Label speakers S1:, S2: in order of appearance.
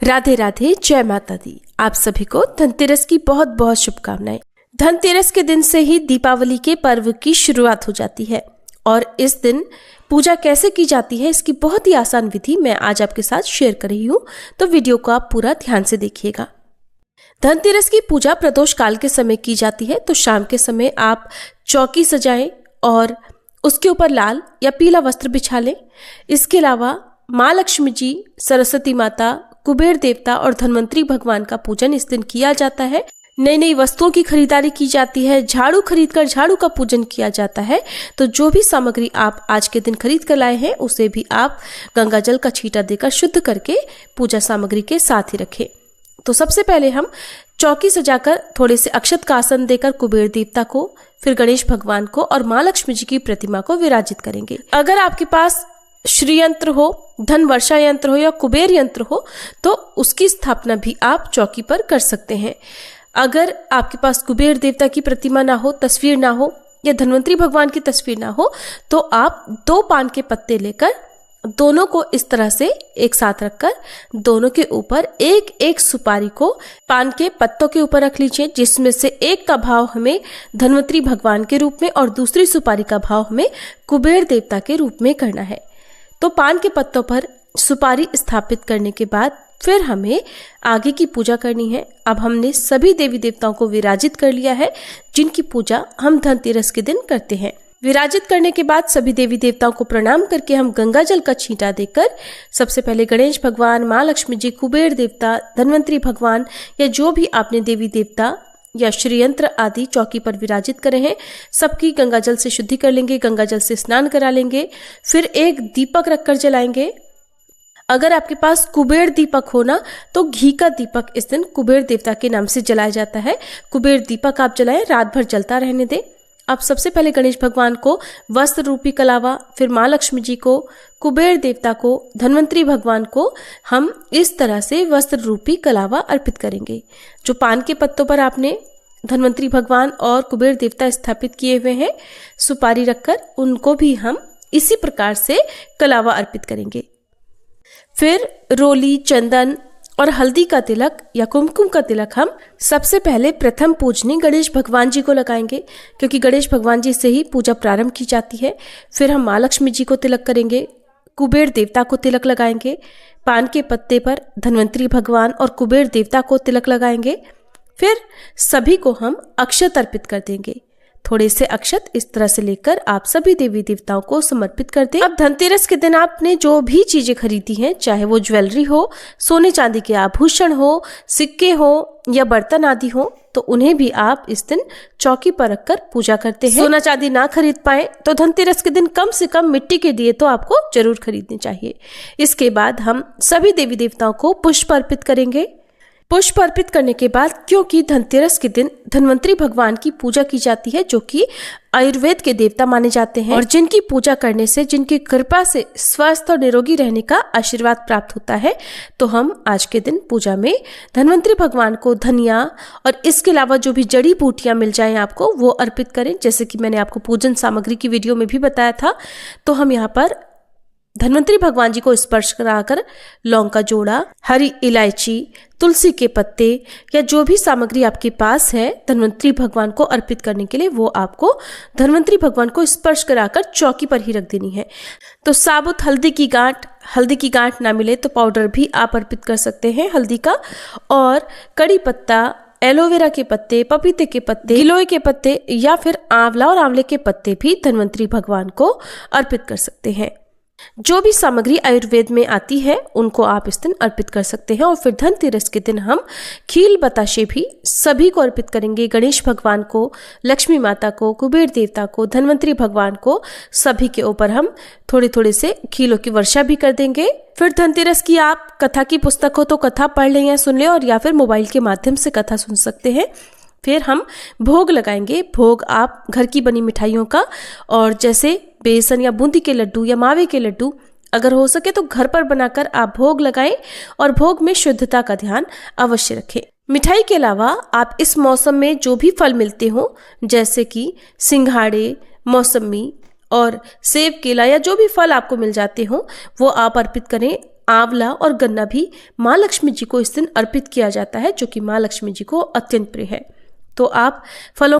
S1: राधे राधे, जय माता दी। आप सभी को धनतेरस की बहुत बहुत शुभकामनाएं। धनतेरस के दिन से ही दीपावली के पर्व की शुरुआत हो जाती है और इस दिन पूजा कैसे की जाती है इसकी बहुत ही आसान विधि मैं आज आपके साथ शेयर कर रही हूँ, तो वीडियो को आप पूरा ध्यान से देखिएगा। धनतेरस की पूजा प्रदोष काल के समय की जाती है, तो शाम के समय आप चौकी सजाएं और उसके ऊपर लाल या पीला वस्त्र बिछा लें। इसके अलावा माँ लक्ष्मी जी, सरस्वती माता, कुबेर देवता और धन्वंतरी भगवान का पूजन इस दिन किया जाता है। नई नई वस्तुओं की खरीदारी की जाती है, झाड़ू खरीदकर झाड़ू का पूजन किया जाता है। तो जो भी सामग्री आप आज के दिन खरीद कर लाए हैं उसे भी आप गंगा जल का छींटा देकर शुद्ध करके पूजा सामग्री के साथ ही रखें। तो सबसे पहले हम चौकी सजाकर थोड़े से अक्षत का आसन देकर कुबेर देवता को, फिर गणेश भगवान को और माँ लक्ष्मी जी की प्रतिमा को विराजित करेंगे। अगर आपके पास श्री यंत्र हो, धन वर्षा यंत्र हो या कुबेर यंत्र हो तो उसकी स्थापना भी आप चौकी पर कर सकते हैं। अगर आपके पास कुबेर देवता की प्रतिमा ना हो, तस्वीर ना हो या धन्वंतरी भगवान की तस्वीर ना हो तो आप 2 पान के पत्ते लेकर दोनों को इस तरह से एक साथ रखकर दोनों के ऊपर एक एक सुपारी को पान के पत्तों के ऊपर रख लीजिए, जिसमें से एक का भाव हमें धन्वंतरी भगवान के रूप में और दूसरी सुपारी का भाव हमें कुबेर देवता के रूप में करना है। तो पान के पत्तों पर सुपारी स्थापित करने के बाद फिर हमें आगे की पूजा करनी है। अब हमने सभी देवी देवताओं को विराजित कर लिया है जिनकी पूजा हम धनतेरस के दिन करते हैं। विराजित करने के बाद सभी देवी देवताओं को प्रणाम करके हम गंगा जल का छींटा देकर सबसे पहले गणेश भगवान, माँ लक्ष्मी जी, कुबेर देवता, धन्वंतरी भगवान या जो भी आपने देवी देवता या श्री यंत्र आदि चौकी पर विराजित करे हैं सबकी गंगा जल से शुद्धि कर लेंगे, गंगा जल से स्नान करा लेंगे। फिर एक दीपक रखकर जलाएंगे। अगर आपके पास कुबेर दीपक हो ना तो घी का दीपक इस दिन कुबेर देवता के नाम से जलाया जाता है। कुबेर दीपक आप जलाएं, रात भर जलता रहने दें। आप सबसे पहले गणेश भगवान को वस्त्र रूपी कलावा, फिर माँ लक्ष्मी जी को, कुबेर देवता को, धन्वंतरी भगवान को हम इस तरह से वस्त्र रूपी कलावा अर्पित करेंगे। जो पान के पत्तों पर आपने धन्वंतरी भगवान और कुबेर देवता स्थापित किए हुए हैं सुपारी रखकर, उनको भी हम इसी प्रकार से कलावा अर्पित करेंगे। फिर रोली, चंदन और हल्दी का तिलक या कुमकुम का तिलक हम सबसे पहले प्रथम पूजनी गणेश भगवान जी को लगाएंगे, क्योंकि गणेश भगवान जी से ही पूजा प्रारंभ की जाती है। फिर हम माँ लक्ष्मी जी को तिलक करेंगे, कुबेर देवता को तिलक लगाएंगे, पान के पत्ते पर धन्वंतरी भगवान और कुबेर देवता को तिलक लगाएंगे। फिर सभी को हम अक्षत अर्पित कर देंगे। थोड़े से अक्षत इस तरह से लेकर आप सभी देवी देवताओं को समर्पित कर दें। अब धनतेरस के दिन आपने जो भी चीजें खरीदी हैं, चाहे वो ज्वेलरी हो, सोने चांदी के आभूषण हो, सिक्के हो या बर्तन आदि हो, तो उन्हें भी आप इस दिन चौकी पर रखकर पूजा करते हैं। सोना चांदी ना खरीद पाए तो धनतेरस के दिन कम से कम मिट्टी के दिए तो आपको जरूर खरीदने चाहिए। इसके बाद हम सभी देवी देवताओं को पुष्प अर्पित करेंगे। पुष्प अर्पित करने के बाद, क्योंकि धनतेरस के दिन धन्वंतरी भगवान की पूजा की जाती है जो कि आयुर्वेद के देवता माने जाते हैं और जिनकी पूजा करने से, जिनकी कृपा से स्वस्थ और निरोगी रहने का आशीर्वाद प्राप्त होता है, तो हम आज के दिन पूजा में धन्वंतरी भगवान को धनिया और इसके अलावा जो भी जड़ी बूटियां मिल जाएं आपको वो अर्पित करें। जैसे कि मैंने आपको पूजन सामग्री की वीडियो में भी बताया था। तो हम यहाँ पर धन्वंतरी भगवान जी को स्पर्श कराकर लौंग का जोड़ा, हरी इलायची, तुलसी के पत्ते या जो भी सामग्री आपके पास है धन्वंतरी भगवान को अर्पित करने के लिए, वो आपको धन्वंतरी भगवान को स्पर्श कराकर चौकी पर ही रख देनी है। तो साबुत हल्दी की गांठ ना मिले तो पाउडर भी आप अर्पित कर सकते हैं हल्दी का, और कड़ी पत्ता, एलोवेरा के पत्ते, पपीते के पत्ते, गिलोय के पत्ते या फिर आंवला और आंवले के पत्ते भी धन्वंतरी भगवान को अर्पित कर सकते हैं। जो भी सामग्री आयुर्वेद में आती है उनको आप इस दिन अर्पित कर सकते हैं। और फिर धनतेरस के दिन हम खील बताशे भी सभी को अर्पित करेंगे। गणेश भगवान को, लक्ष्मी माता को, कुबेर देवता को, धन्वंतरी भगवान को, सभी के ऊपर हम थोड़े थोड़े से खीलों की वर्षा भी कर देंगे। फिर धनतेरस की आप कथा की पुस्तक हो तो कथा पढ़ लें या सुन लें, और या फिर मोबाइल के माध्यम से कथा सुन सकते हैं। फिर हम भोग लगाएंगे। भोग आप घर की बनी मिठाइयों का, और जैसे बेसन या बूंदी के लड्डू या मावे के लड्डू अगर हो सके तो घर पर बनाकर आप भोग लगाएं और भोग में शुद्धता का ध्यान अवश्य रखें। मिठाई के अलावा आप इस मौसम में जो भी फल मिलते हो, जैसे कि सिंघाड़े, मौसमी और सेब, केला या जो भी फल आपको मिल जाते हो वो आप अर्पित करें। आंवला और गन्ना भी माँ लक्ष्मी जी को इस दिन अर्पित किया जाता है, जो कि माँ लक्ष्मी जी को अत्यंत प्रिय है। तो आप फलों